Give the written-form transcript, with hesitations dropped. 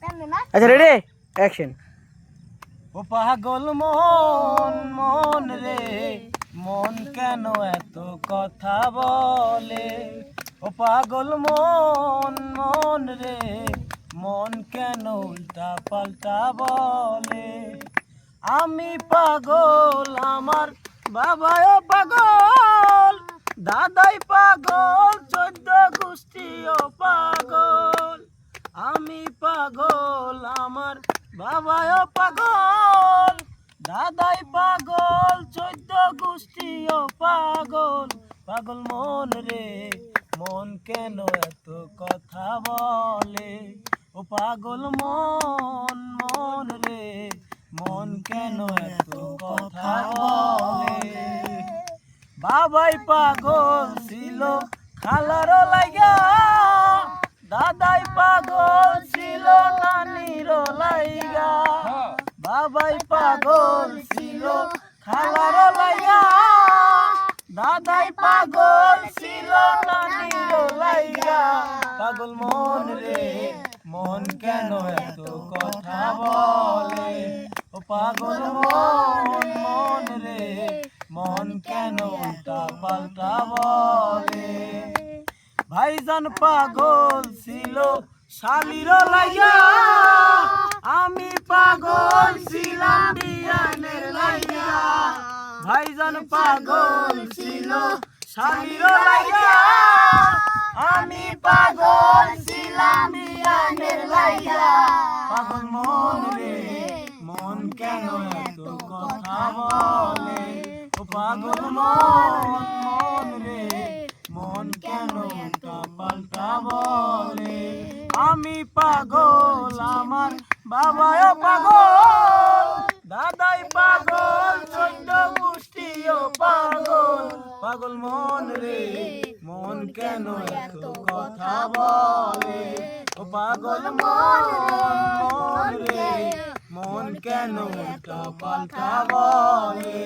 আচ্ছা ready action. ও পাগল মন মন রে মন কেন এত কথা বলে, ও পাগল মন মন রে মন কেন উল্টা পাল্টা বলে। আমি পাগল আমার বাবাও পাগল, দাদাই পাগল, 14 গোষ্ঠীও পাগল। আমি পাগল আমার বাবাও পাগল, দাদাই পাগল, 14 গোষ্ঠীও পাগল। পাগল মন রে মন কেন এত কথা বলে, ও পাগল মন মন রে মন কেন এত কথা বলে। বাবাই পাগল ছিল খালার লাইগা, দাদাই পাগল ছিল নানির লাইগা। বাবাই পাগল ছিল খালার লাইগা, দাদাই পাগল ছিল নানির লাইগা। পাগল মন রে মন কেন এত কথা বলে, ও পাগল মন মন রে মন কেন উল্টা পাল্টা বলে। ভাইজান পাগল ছিল শালির লাইগা, আমি পাগল ছিলাম বিয়ানের লাইগা। ভাইজান পাগল ছিল শালির লাইগা, আমি পাগল ছিলাম বিয়ানের লাইগা। পাগল মন রে মন কেন এত কথা বলে, ও পাগল মন মন রে মন কেন উল্টা পাল্টা বলে। আমি পাগল আমার বাবাও পাগল, দাদাই পাগল, 14 গোষ্ঠীও পাগল। পাগল মন রে মন কেন এত কথা বলে, ও পাগল মন মন রে মন কেন উল্টা পাল্টা বলে।